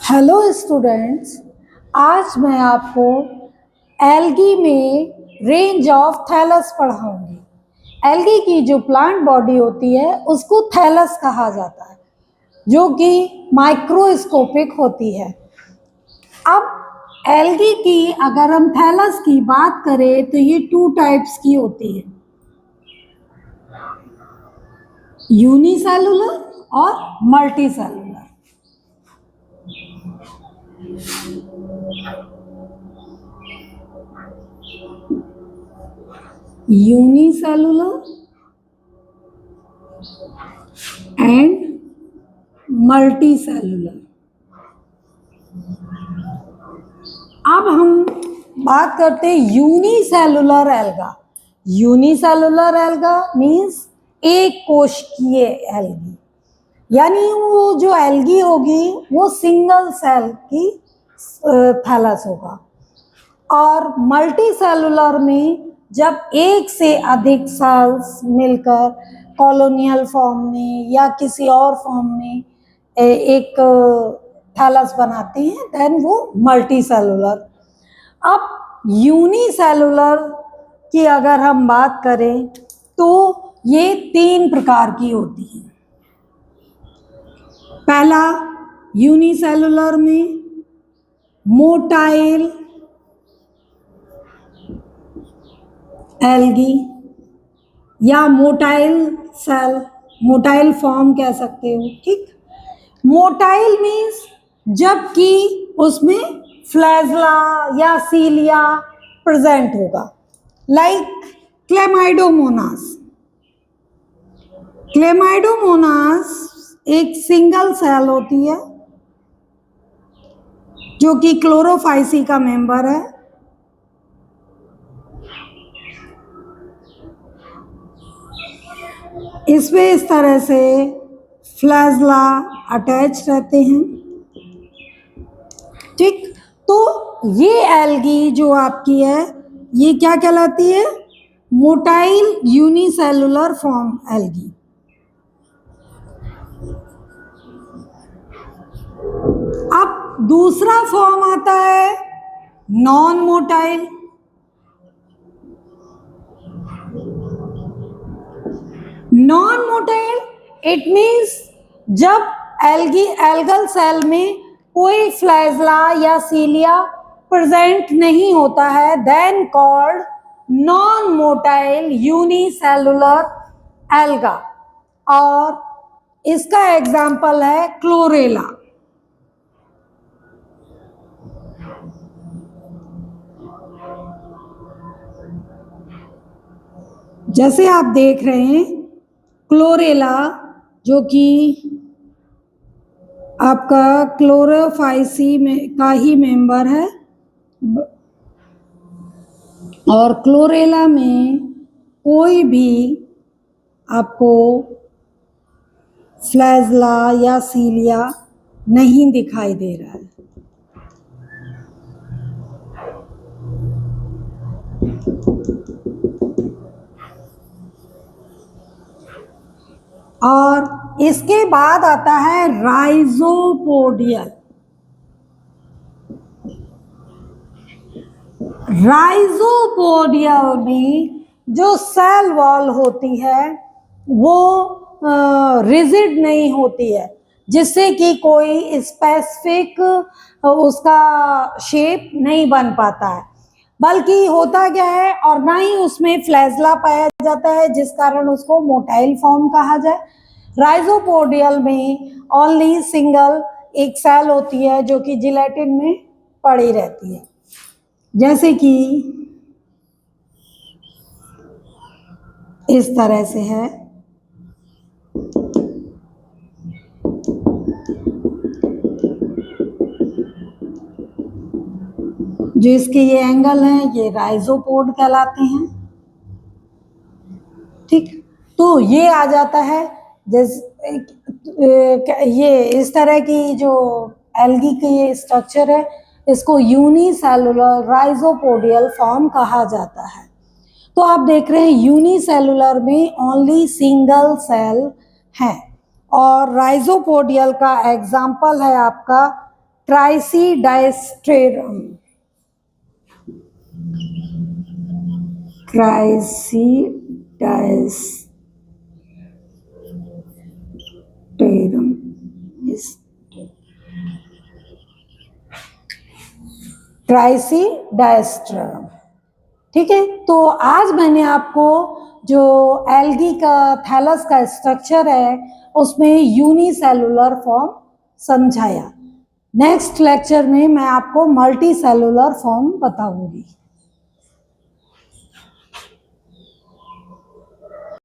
Hello students, आज मैं आपको एल्गी में रेंज ऑफ थैलस पढ़ाऊंगी। एल्गी की जो प्लांट बॉडी होती है उसको थैलस कहा जाता है, जो कि माइक्रोस्कोपिक होती है। अब एल्गी की अगर हम थैलस की बात करें तो ये 2 टाइप्स की होती है, यूनिसेलुलर और मल्टीसेलुलर। Unicellular and multicellular. अब हम बात करते हैं unicellular alga. Unicellular alga means एक कोशिकीय एल्गी, यानी वो जो एल्गी होगी वो सिंगल सेल की थैलस होगा। और मल्टी सेलुलर में जब एक से अधिक सेल्स मिलकर कॉलोनियल फॉर्म में या किसी और फॉर्म में एक थैलस बनाते हैं, देन वो मल्टी सेलुलर। अब यूनिसेलुलर की अगर हम बात करें तो ये 3 प्रकार की होती है। पहला, यूनिसेलुलर में मोटाइल एल्गी या मोटाइल सेल, मोटाइल फॉर्म कह सकते हो, ठीक। मोटाइल मीन्स जबकि उसमें फ्लैजला या सीलिया प्रेजेंट होगा, लाइक क्लेमाइडोमोनास। क्लेमाइडोमोनास एक सिंगल सेल होती है जो कि क्लोरोफाइसी का मेंबर है। इसमें इस तरह से फ्लैजला अटैच रहते हैं, ठीक। तो ये एल्गी जो आपकी है ये क्या कहलाती है? Motile unicellular form algae. अब दूसरा फॉर्म आता है non motile. Non motile it means जब एल्गल सेल में कोई फ्लैजला या सीलिया प्रेजेंट नहीं होता है, then called non motile unicellular alga. और इसका एग्जाम्पल है क्लोरेला। जैसे आप देख रहे हैं क्लोरेला, जो कि आपका क्लोरोफाइसी में का ही मेंबर है, और क्लोरेला में कोई भी आपको फ्लैजला या सीलिया नहीं दिखाई दे रहा है। और इसके बाद आता है राइजोपोडियल। राइजोपोडियल में जो सेल वॉल होती है वो रिजिड नहीं होती है, जिससे कि कोई स्पेसिफिक उसका शेप नहीं बन पाता है, बल्कि होता क्या है, और ना ही उसमें फ्लैजला पाया जाता है जिस कारण उसको मोटाइल फॉर्म कहा जाए। राइजोपोडियल में ओनली सिंगल एक सेल होती है जो कि जिलेटिन में पड़ी रहती है, जैसे कि इस तरह से है। जो इसके ये एंगल हैं ये राइजोपोड कहलाते हैं, ठीक। तो ये आ जाता है ये इस तरह की जो एल्गी की ये स्ट्रक्चर है, इसको यूनिसेलुलर राइजोपोडियल फॉर्म कहा जाता है। तो आप देख रहे हैं यूनिसेलुलर में ओनली सिंगल सेल है, और राइजोपोडियल का एग्जाम्पल है आपका ट्राइसीडाएस्टेरम, ट्राइसीडाएस्टेरम ट्राइसीडाएस्टेरम। ठीक है, तो आज मैंने आपको जो एल्गी का थैलस का स्ट्रक्चर है उसमें यूनिसेलुलर फॉर्म समझाया। नेक्स्ट लेक्चर में मैं आपको मल्टी सेलुलर फॉर्म बताऊंगी।